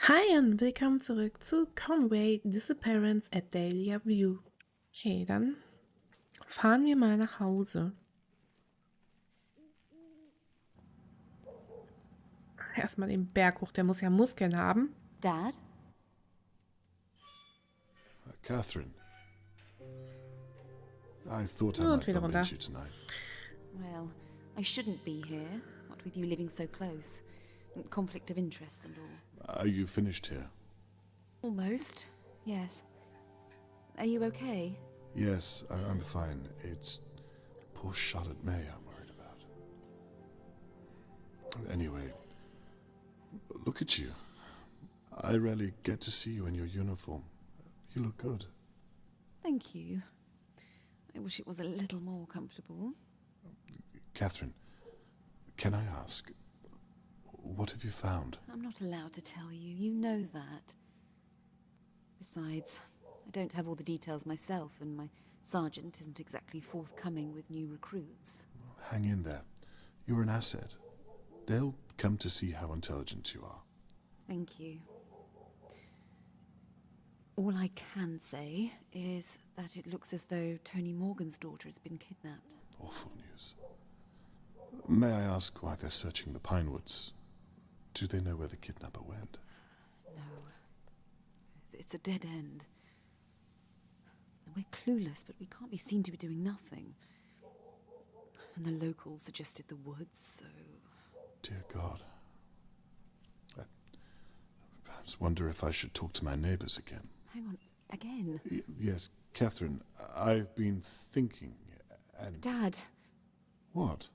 Hi und willkommen zurück zu Conway Disappearance at Dahlia View. Okay, dann fahren wir mal nach Hause. Erstmal den Berg hoch, der muss ja Muskeln haben. Dad? Catherine, I thought I Und might wieder bump runter. into you tonight. Well, I shouldn't be here, what with you living so close. Conflict of interest and all. Are you finished here? Almost, yes. Are you okay? Yes, I'm fine. It's poor Charlotte May I'm worried about. Anyway, look at you. I rarely get to see you in your uniform. You look good. Thank you. I wish it was a little more comfortable. Catherine, can I ask, what have you found? I'm not allowed to tell you, you know that. Besides, I don't have all the details myself, and my sergeant isn't exactly forthcoming with new recruits. Hang in there. You're an asset. They'll come to see how intelligent you are. Thank you. All I can say is that it looks as though Tony Morgan's daughter has been kidnapped. Awful news. May I ask why they're searching the Pinewoods? Do they know where the kidnapper went? No. It's a dead end. We're clueless, but we can't be seen to be doing nothing. And the locals suggested the woods, so... Dear God. I perhaps wonder if I should talk to my neighbors again. Hang on, again? Yes, Catherine, I've been thinking, and... Dad, What?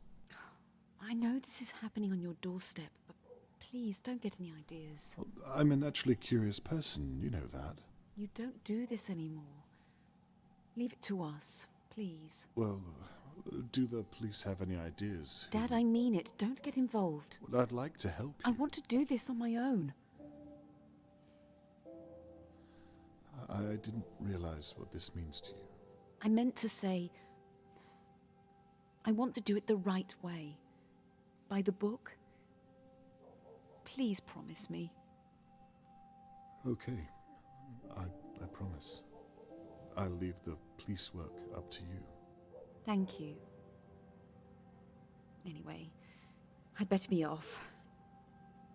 I know this is happening on your doorstep, but please don't get any ideas. I'm a naturally curious person, you know that. You don't do this anymore. Leave it to us, please. Well, do the police have any ideas? Dad, I mean it. Don't get involved. Well, I'd like to help I you. want to do this on my own. I didn't realize what this means to you. I meant to say, I want to do it the right way. By the book. Please promise me. Okay, I promise. I'll leave the police work up to you. Thank you. Anyway, I'd better be off.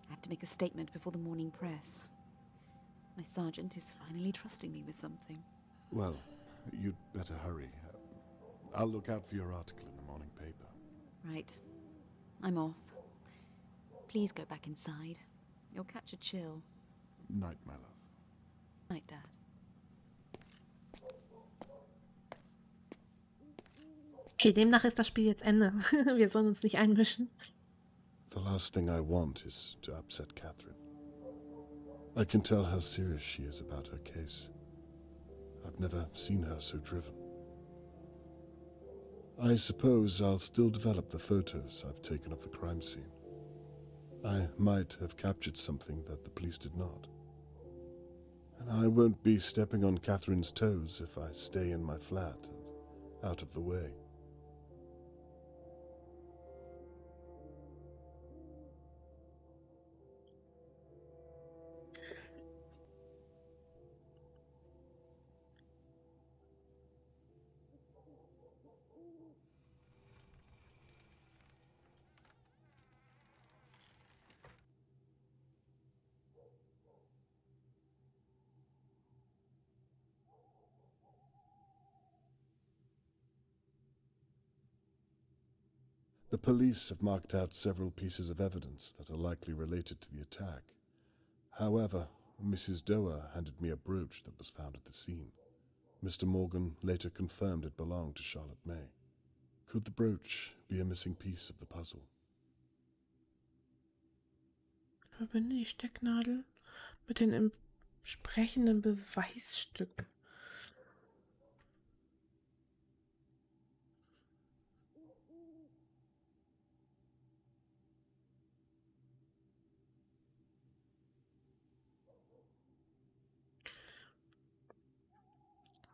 I have to make a statement before the morning press. My sergeant is finally trusting me with something. Well, you'd better hurry. I'll look out for your article in the morning paper. Right. I'm off. Please go back inside. You'll catch a chill. Night, my love. Night, Dad. Okay, demnach ist das Spiel jetzt Ende. Wir sollen uns nicht einmischen. The last thing I want is to upset Catherine. I can tell how serious she is about her case. I've never seen her so driven. I suppose I'll still develop the photos I've taken of the crime scene. I might have captured something that the police did not. And I won't be stepping on Catherine's toes if I stay in my flat and out of the way. The police have marked out several pieces of evidence that are likely related to the attack. However, Mrs. Doer handed me a brooch that was found at the scene. Mr. Morgan later confirmed it belonged to Charlotte May. Could the brooch be a missing piece of the puzzle? Verbinde die Stecknadel mit dem entsprechenden Beweisstück.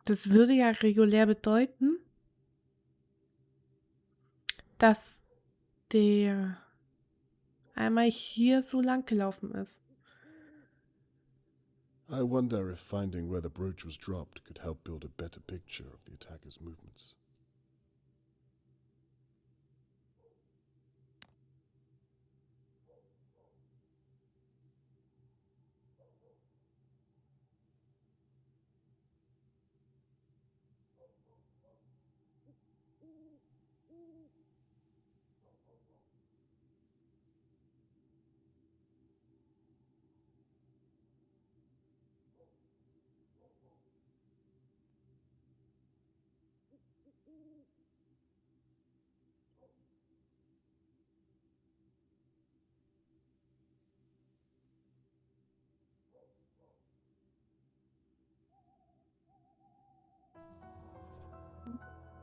Das würde ja regulär bedeuten, dass der einmal hier so lang gelaufen ist. I wonder if finding where the brooch was dropped could help build a better picture of the attacker's movements.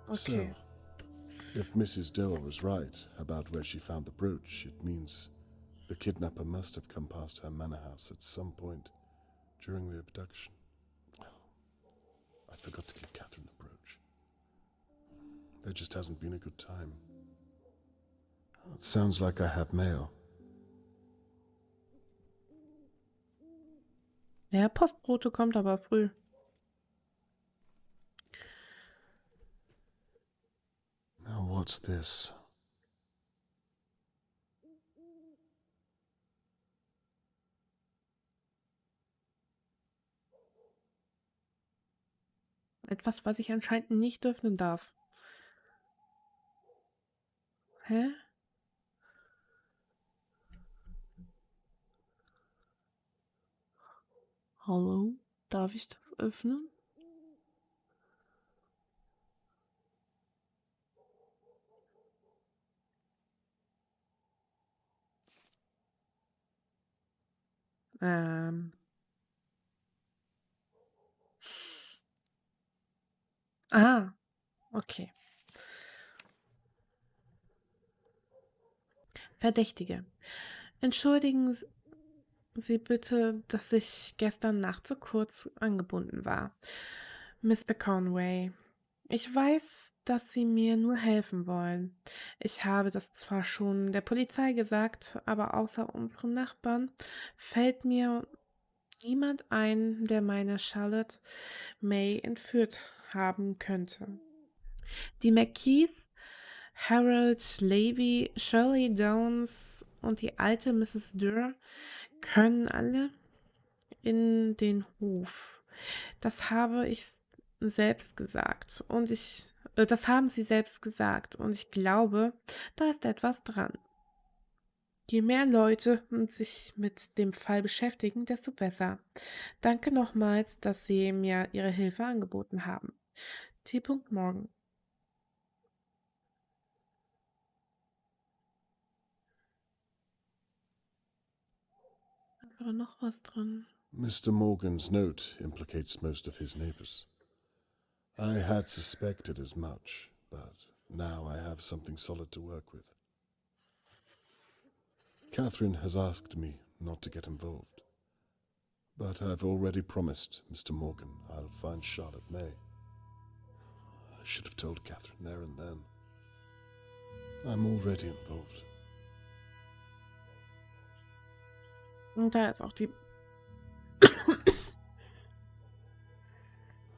Okay. So, if Mrs. Doe was right about where she found the brooch, it means the kidnapper must have come past her manor house at some point during the abduction. I forgot to give Catherine the brooch. There just hasn't been a good time. It sounds like I have mail. Der Postbote kommt aber früh. Now what's this? Etwas, was ich anscheinend nicht öffnen darf. Hä? Hallo? Darf ich das öffnen? Ah, okay. Verdächtige. Entschuldigen Sie bitte, dass ich gestern Nacht so kurz angebunden war. Mr. Conway, ich weiß, dass Sie mir nur helfen wollen. Ich habe das zwar schon der Polizei gesagt, aber außer unseren Nachbarn fällt mir niemand ein, der meine Charlotte May entführt haben könnte. Die McKees, Harold Levy, Shirley Downs und die alte Mrs. Durr können alle in den Hof. Das habe ich selbst gesagt das haben sie selbst gesagt und ich glaube, da ist etwas dran. Je mehr Leute sich mit dem Fall beschäftigen, desto besser. Danke nochmals, dass Sie mir Ihre Hilfe angeboten haben. T. Morgan. Da war noch was drin. Mr. Morgan's note implicates most of his neighbors. I had suspected as much, but now I have something solid to work with. Catherine has asked me not to get involved, but I've already promised Mr. Morgan I'll find Charlotte May. I should have told Catherine there and then. I'm already involved. Und da ist auch die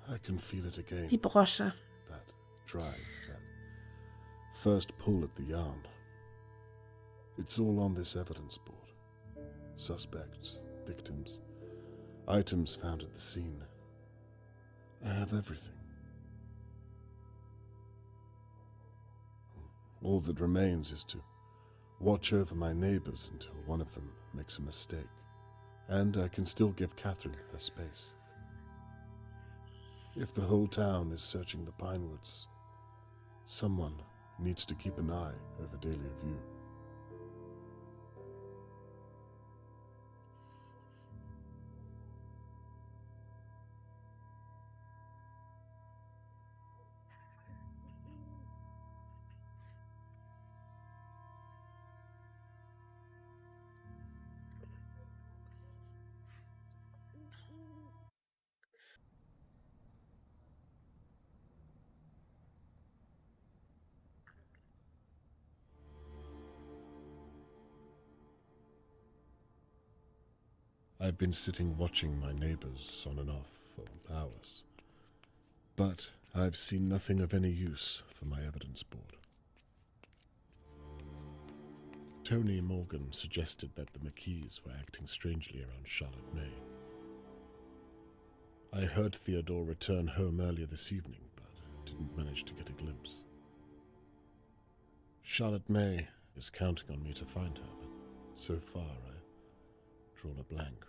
I can feel it again. die Brosche. That drive, that first pull at the yarn. It's all on this evidence board. Suspects, victims, items found at the scene. I have everything. All that remains is to watch over my neighbors until one of them makes a mistake, and I can still give Catherine her space. If the whole town is searching the Pinewoods, someone needs to keep an eye over Dahlia View. I've been sitting watching my neighbors on and off for hours, but I've seen nothing of any use for my evidence board. Tony Morgan suggested that the McKees were acting strangely around Charlotte May. I heard Theodore return home earlier this evening, but didn't manage to get a glimpse. Charlotte May is counting on me to find her, but so far I've drawn a blank.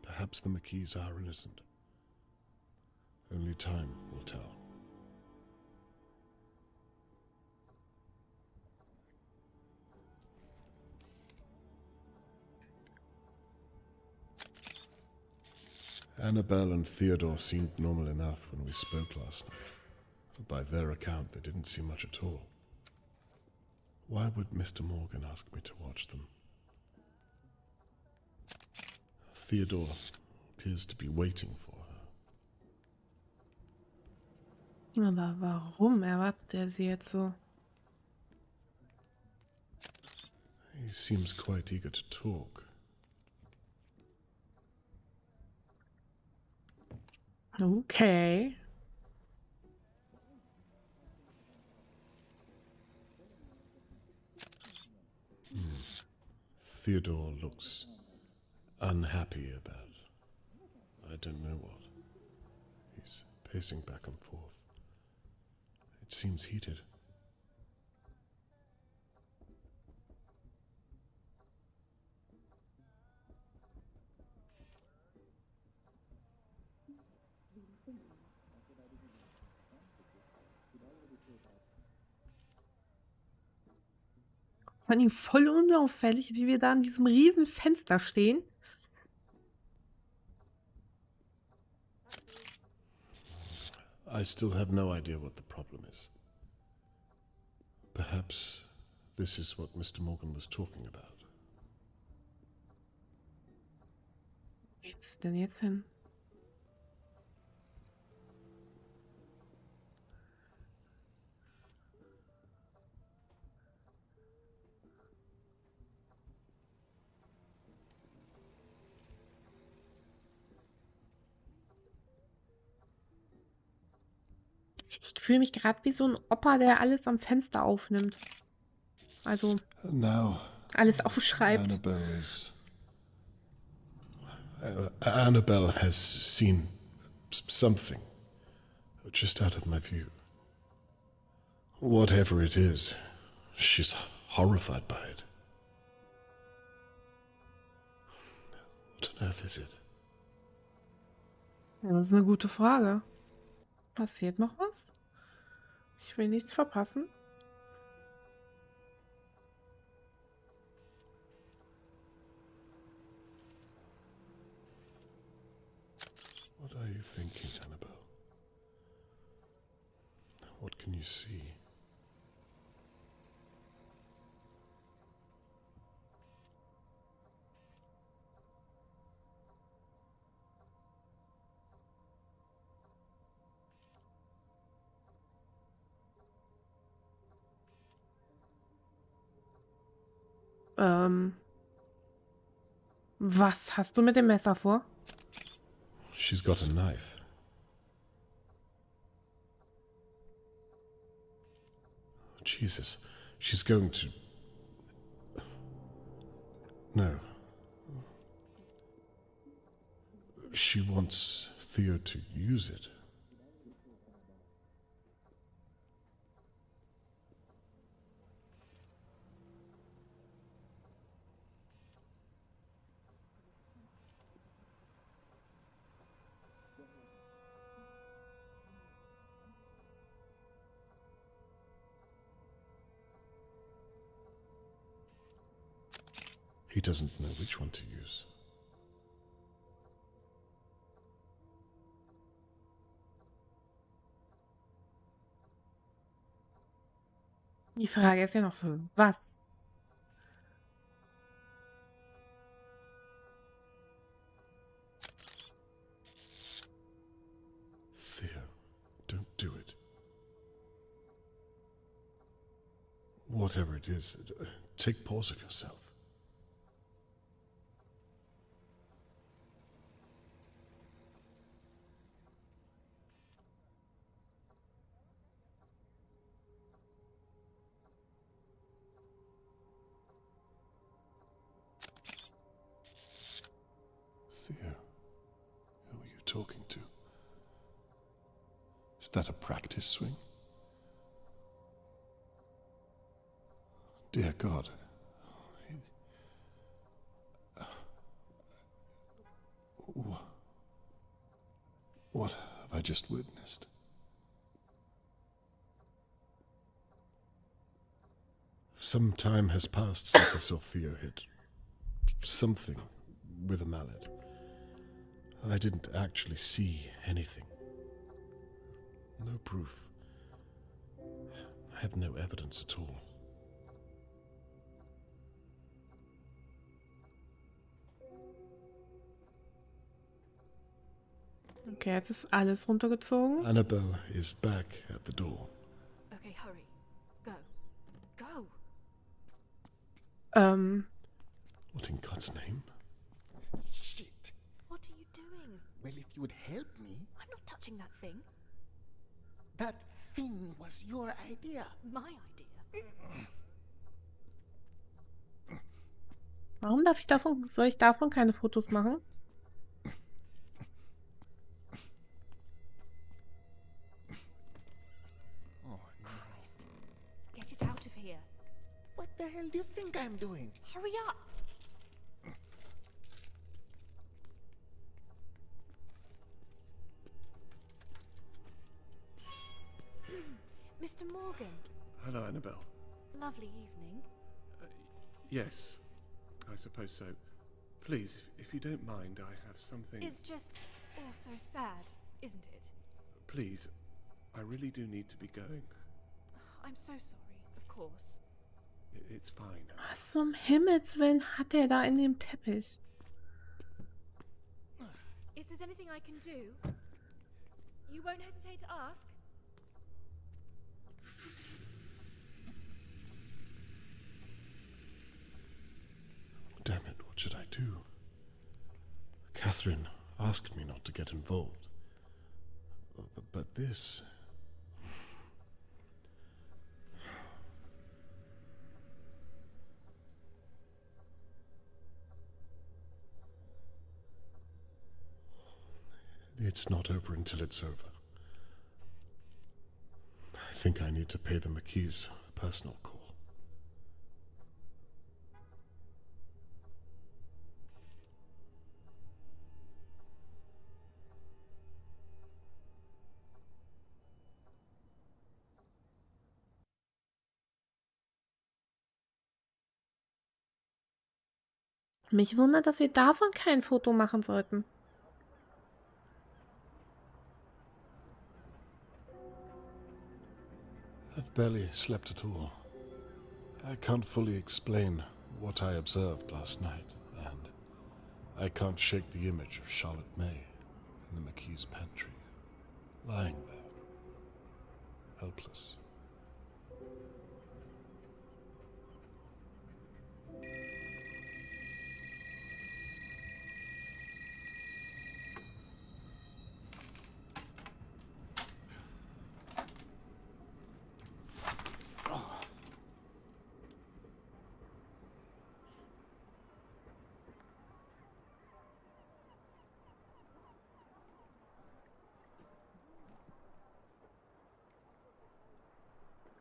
Perhaps the McKees are innocent. Only time will tell. Annabelle and Theodore seemed normal enough when we spoke last night. By their account, they didn't seem much at all. Why would Mr. Morgan ask me to watch them? Theodore appears to be waiting for her. Aber warum erwartet er sie jetzt so? He seems quite eager to talk. Okay. Theodore looks unhappy about I don't know what. He's pacing back and forth. It seems heated. Vor allem voll unauffällig, wie wir da an diesem riesen Fenster stehen. I still have no idea what the problem is. Perhaps this is what Mr. Morgan was talking about. Wo geht's denn jetzt hin? Ich fühle mich gerade wie so ein Opa, der alles am Fenster aufnimmt. Also Now, alles aufschreibt. Annabelle has seen something just out of my view. Whatever it is, she's horrified by it. What on earth is it? Das ist eine gute Frage. Passiert noch was? Ich will nichts verpassen. What are you thinking, Annabelle? What can you see? Was hast du mit dem Messer vor? She's got a knife. Jesus, she's going to... No. She wants Theo to use it. He doesn't know which one to use. Die Frage ist ja noch für was? Theo, don't do it. Whatever it is, take pause of yourself. talking to? Is that a practice swing? Dear God. What have I just witnessed? Some time has passed since I saw Theo hit something with a mallet. I didn't actually see anything. No proof. I have no evidence at all. Okay, jetzt ist alles runtergezogen. Annabelle is back at the door. Okay, hurry. Go. Go! What in God's name? Shit. What are you doing? Well, if you would help me, I'm not touching that thing. that thing was your idea. My idea. Warum soll ich davon keine Fotos machen? Oh, no. Christ. Get it out of here. What the hell do you think I'm doing? Hurry up! Mr. Morgan, Hello, Annabelle. lovely evening. Yes, I suppose so. Please, if you don't mind, I have something... It's just all so sad, isn't it? Please, I really do need to be going. I'm so sorry, of course. It's fine. Was zum Himmels Willen hat er da in dem Teppich? If there's anything I can do, you won't hesitate to ask? Damn it, what should I do? Catherine asked me not to get involved. But this... It's not over until it's over. I think I need to pay the McKees a personal call. Mich wundert, dass wir davon kein Foto machen sollten. I've barely slept at all. I can't fully explain what I observed last night, and I can't shake the image of Charlotte May in the McKees' pantry, lying there, helpless.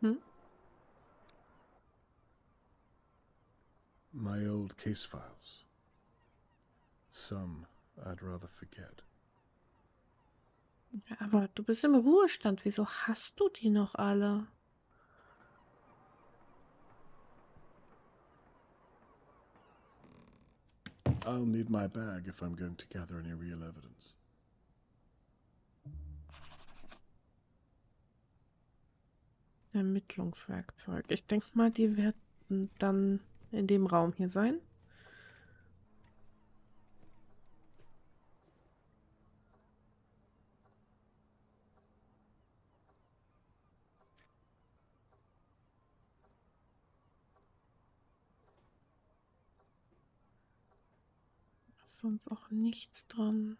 Hm? My old case files. Some I'd rather forget. Ja, aber du bist im Ruhestand. Wieso hast du die noch alle? I'll need my bag if I'm going to gather any real evidence. Ermittlungswerkzeug. Ich denke mal, die werden dann in dem Raum hier sein. Ist sonst auch nichts dran.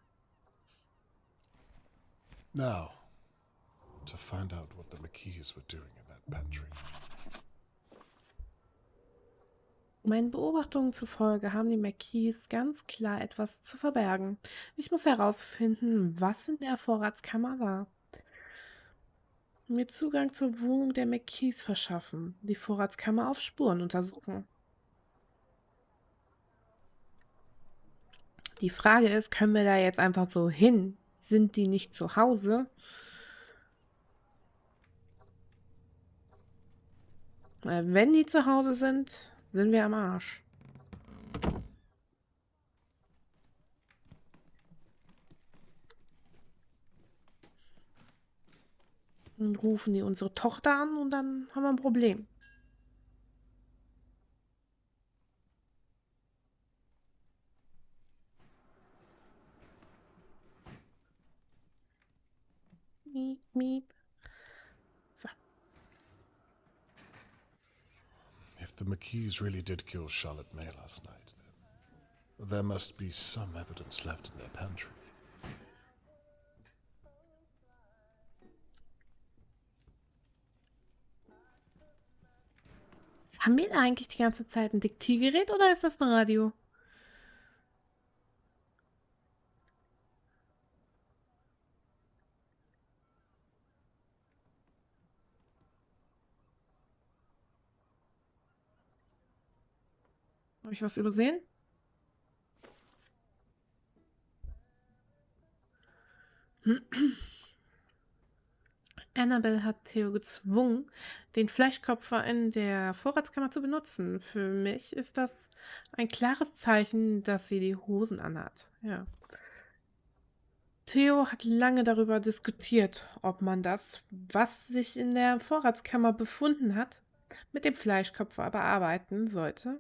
Now, to find out what the McKees were doing in that pantry. Meinen Beobachtungen zufolge haben die McKees ganz klar etwas zu verbergen. Ich muss herausfinden, was in der Vorratskammer war. Mir Zugang zur Wohnung der McKees verschaffen, die Vorratskammer auf Spuren untersuchen. Die Frage ist, können wir da jetzt einfach so hin? Sind die nicht zu Hause? Weil wenn die zu Hause sind, sind wir am Arsch. Dann rufen die unsere Tochter an und dann haben wir ein Problem. Miep, miep. So. If the McKees really did kill Charlotte May last night, then there must be some evidence left in their pantry. Haben wir da eigentlich die ganze Zeit ein Diktiergerät oder ist das ein Radio? Habe ich was übersehen? Annabelle hat Theo gezwungen, den Fleischkopfer in der Vorratskammer zu benutzen. Für mich ist das ein klares Zeichen, dass sie die Hosen anhat. Ja. Theo hat lange darüber diskutiert, ob man das, was sich in der Vorratskammer befunden hat, mit dem Fleischkopfer bearbeiten sollte.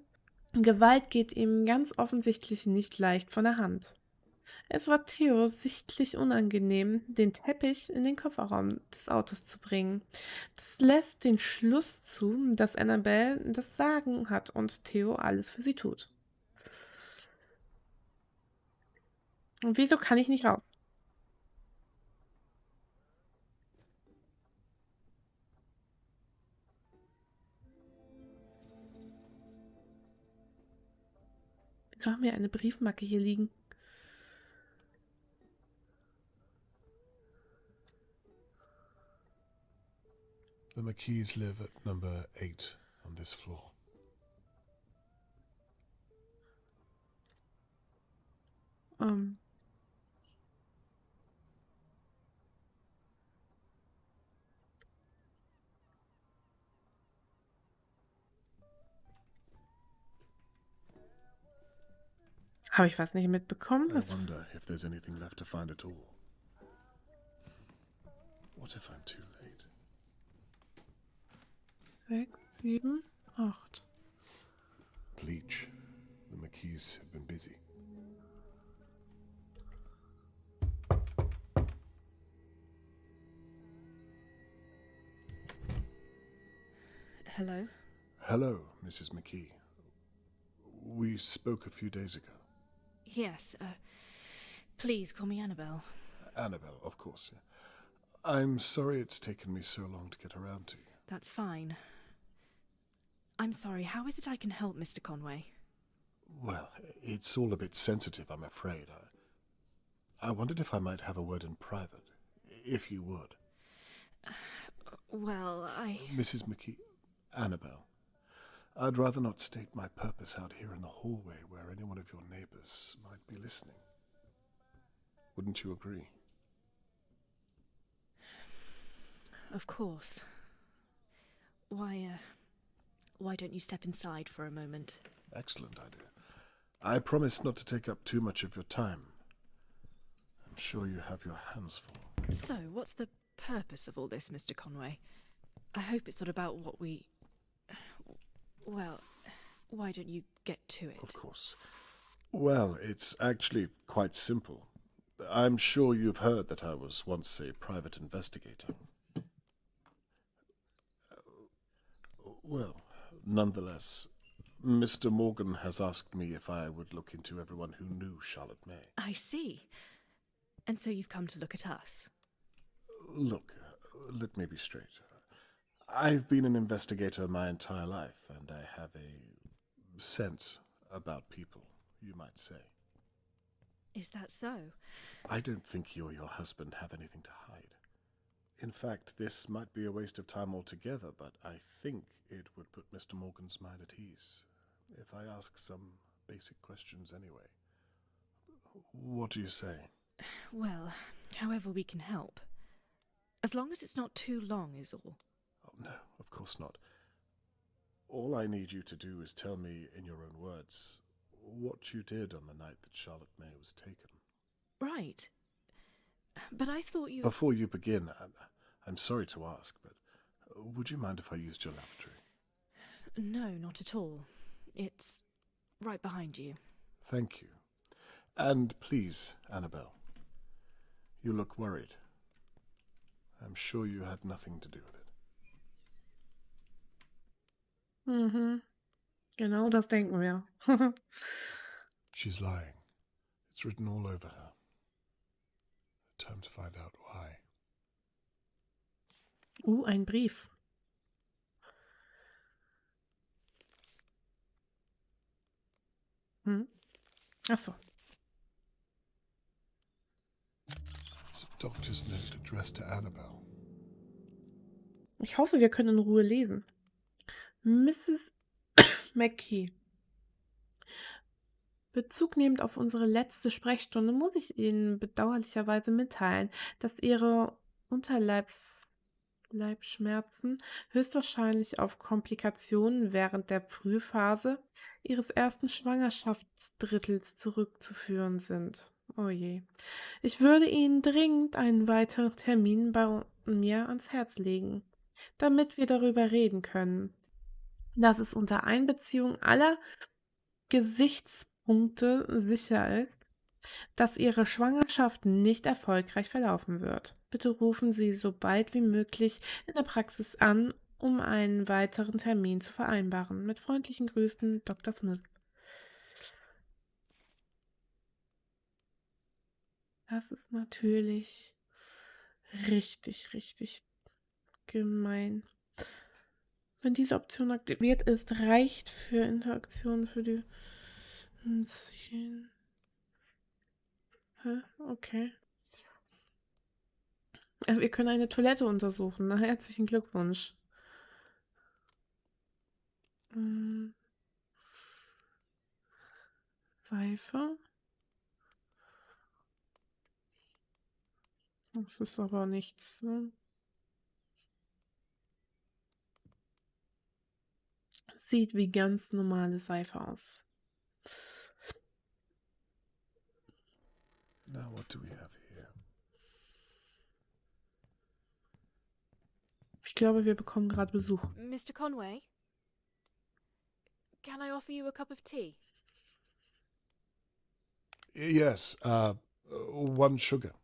Gewalt geht ihm ganz offensichtlich nicht leicht von der Hand. Es war Theo sichtlich unangenehm, den Teppich in den Kofferraum des Autos zu bringen. Das lässt den Schluss zu, dass Annabelle das Sagen hat und Theo alles für sie tut. Und wieso kann ich nicht raus? Wieso haben wir eine Briefmarke hier liegen? The McKees live at number 8 on this floor. Ähm. Habe ich was nicht mitbekommen? I wonder if there's anything left to find at all. What if I'm too late? 6, 7, 8. Bleach. The McKees have been busy. Hello? Hello, Mrs. McKee. We spoke a few days ago. Yes, please call me Annabelle. Annabelle, of course. I'm sorry it's taken me so long to get around to you. That's fine. I'm sorry, how is it I can help, Mr. Conway? Well, it's all a bit sensitive, I'm afraid. I wondered if I might have a word in private, if you would. Well, Mrs. McKee, Annabelle, I'd rather not state my purpose out here in the hallway where any one of your neighbors might be listening. Wouldn't you agree? Of course. Why don't you step inside for a moment? Excellent idea. I promise not to take up too much of your time. I'm sure you have your hands full. So, what's the purpose of all this, Mr. Conway? I hope it's not about what we... Well, why don't you get to it? Of course. Well, it's actually quite simple. I'm sure you've heard that I was once a private investigator. Well, nonetheless, Mr. Morgan has asked me if I would look into everyone who knew Charlotte May. I see. And so you've come to look at us? Look, let me be straight. I've been an investigator my entire life, and I have a sense about people, you might say. Is that so? I don't think you or your husband have anything to hide. In fact, this might be a waste of time altogether, but I think it would put Mr. Morgan's mind at ease if I ask some basic questions anyway. What do you say? Well, however we can help. As long as it's not too long is all. Oh, no, of course not. All I need you to do is tell me in your own words what you did on the night that Charlotte May was taken. Right. But I thought you... Before you begin, I'm sorry to ask, but would you mind if I used your lavatory? No, not at all. It's right behind you. Thank you. And please, Annabelle, you look worried. I'm sure you had nothing to do with it. Mhm. Genau das denken wir. She's lying. It's written all over her. Time to find out why. Ein Brief. Ach so. It's a doctor's note addressed to Annabelle. Ich hoffe, wir können in Ruhe lesen. Mrs. McKee. Bezug nehmend auf unsere letzte Sprechstunde muss ich Ihnen bedauerlicherweise mitteilen, dass Ihre Leibschmerzen höchstwahrscheinlich auf Komplikationen während der Frühphase Ihres ersten Schwangerschaftsdrittels zurückzuführen sind. Oh je. Ich würde Ihnen dringend einen weiteren Termin bei mir ans Herz legen, damit wir darüber reden können. Dass es unter Einbeziehung aller Gesichtspunkte sicher ist, dass Ihre Schwangerschaft nicht erfolgreich verlaufen wird. Bitte rufen Sie so bald wie möglich in der Praxis an, um einen weiteren Termin zu vereinbaren. Mit freundlichen Grüßen, Dr. Smith. Das ist natürlich richtig, richtig gemein. Wenn diese Option aktiviert ist, reicht für Interaktionen für die... Okay. Wir können eine Toilette untersuchen. Na, herzlichen Glückwunsch. Seife. Das ist aber nichts. Ne? Sieht wie ganz normale Seife aus. Now what do we have here? Ich glaube, wir bekommen gerade Besuch. Mr. Conway? Can I offer you a cup of tea? Yes, 1 sugar.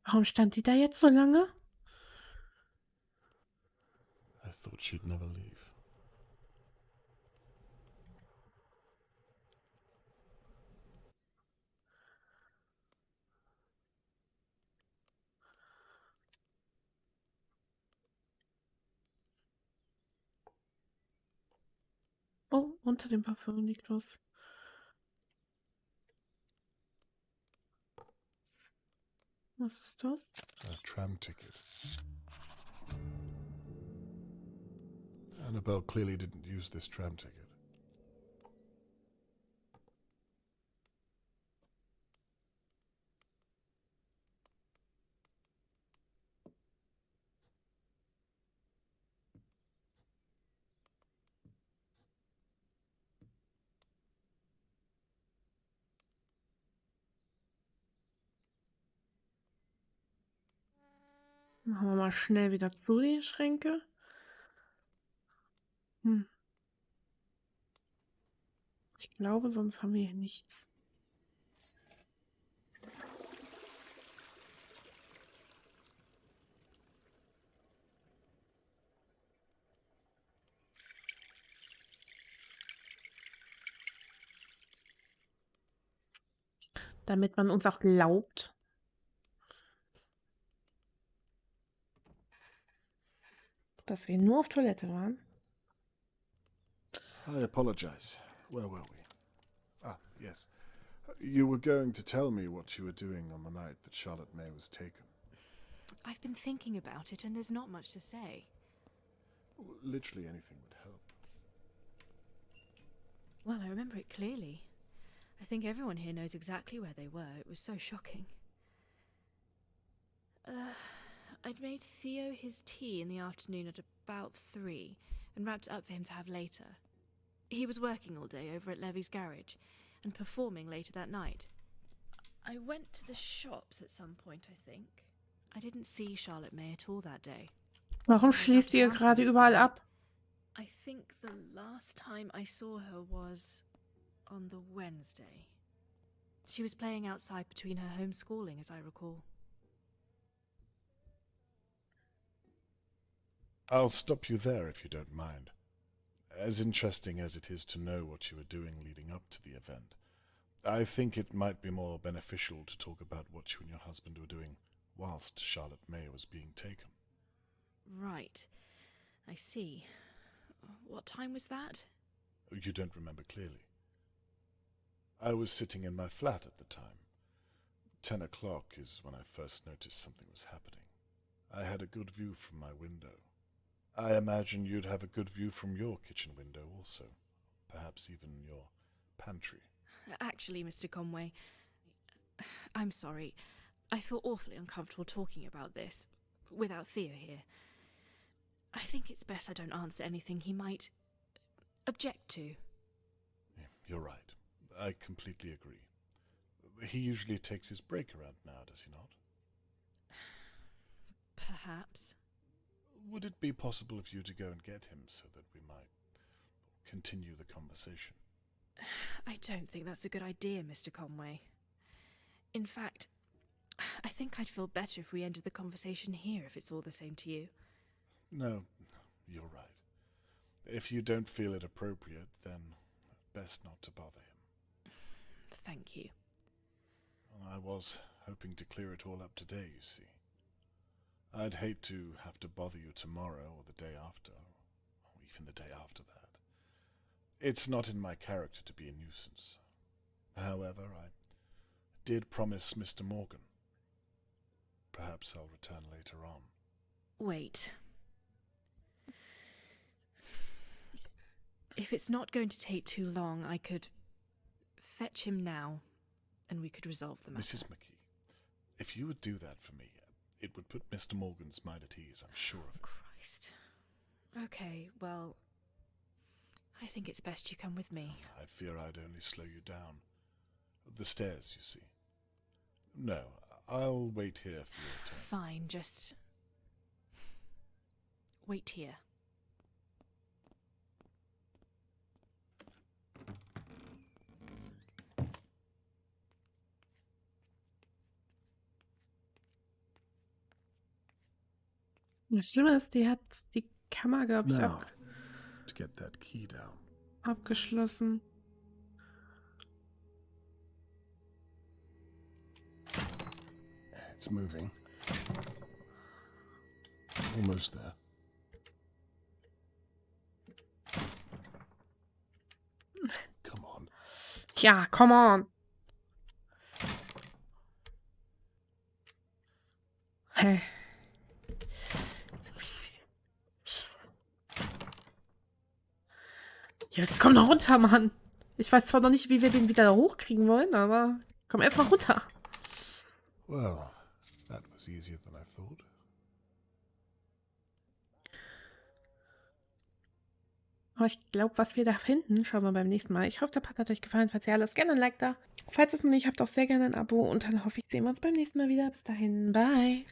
Warum stand die da jetzt so lange? I thought she'd never leave. Oh, unter dem Parfüm liegt was. Was ist das? A tram ticket. Annabelle clearly didn't use this tram ticket. Machen wir mal schnell wieder zu, die Schränke. Ich glaube, sonst haben wir hier nichts. damit man uns auch glaubt. Dass wir nur auf Toilette waren. I apologize. Where were we? Ah, yes. You were going to tell me what you were doing on the night that Charlotte May was taken. I've been thinking about it, and there's not much to say. Literally anything would help. Well, I remember it clearly. I think everyone here knows exactly where they were. It was so shocking. I'd made Theo his tea in the afternoon at about 3 and wrapped it up for him to have later. He was working all day over at Levy's garage and performing later that night. I went to the shops at some point, I think. I didn't see Charlotte May at all that day. Warum schließt ihr gerade überall ab? I think the last time I saw her was on the Wednesday. She was playing outside between her homeschooling, as I recall. I'll stop you there if you don't mind. As interesting as it is to know what you were doing leading up to the event, I think it might be more beneficial to talk about what you and your husband were doing whilst Charlotte May was being taken. Right. I see. What time was that? You don't remember clearly. I was sitting in my flat at the time. 10 o'clock is when I first noticed something was happening. I had a good view from my window. I imagine you'd have a good view from your kitchen window also. Perhaps even your pantry. Actually, Mr. Conway, I'm sorry. I feel awfully uncomfortable talking about this without Theo here. I think it's best I don't answer anything he might object to. You're right. I completely agree. He usually takes his break around now, does he not? Perhaps. Would it be possible for you to go and get him so that we might continue the conversation? I don't think that's a good idea, Mr. Conway. In fact, I think I'd feel better if we ended the conversation here, if it's all the same to you. No, you're right. If you don't feel it appropriate, then best not to bother him. Thank you. I was hoping to clear it all up today, you see. I'd hate to have to bother you tomorrow or the day after, or even the day after that. It's not in my character to be a nuisance. However, I did promise Mr. Morgan. Perhaps I'll return later on. Wait. If it's not going to take too long, I could fetch him now, and we could resolve the matter. Mrs. McKee, if you would do that for me, it would put Mr. Morgan's mind at ease, I'm sure of it. Christ. Okay, well, I think it's best you come with me. I fear I'd only slow you down. The stairs, you see. No, I'll wait here for your turn. Fine, just wait here. Das Schlimme ist, die hat die Kammer, glaube ich, Now, to get that key down. abgeschlossen. It's moving. Almost there. Come on. Ja, come on. Hä? Jetzt komm doch runter, Mann. Ich weiß zwar noch nicht, wie wir den wieder hochkriegen wollen, aber komm erst mal runter. Well, that was easier than I thought. Aber ich glaube, was wir da finden, schauen wir beim nächsten Mal. Ich hoffe, der Part hat euch gefallen. Falls ja, lasst gerne ein Like da. Falls es noch nicht habt, auch sehr gerne ein Abo. Und dann hoffe ich, sehen wir uns beim nächsten Mal wieder. Bis dahin, bye.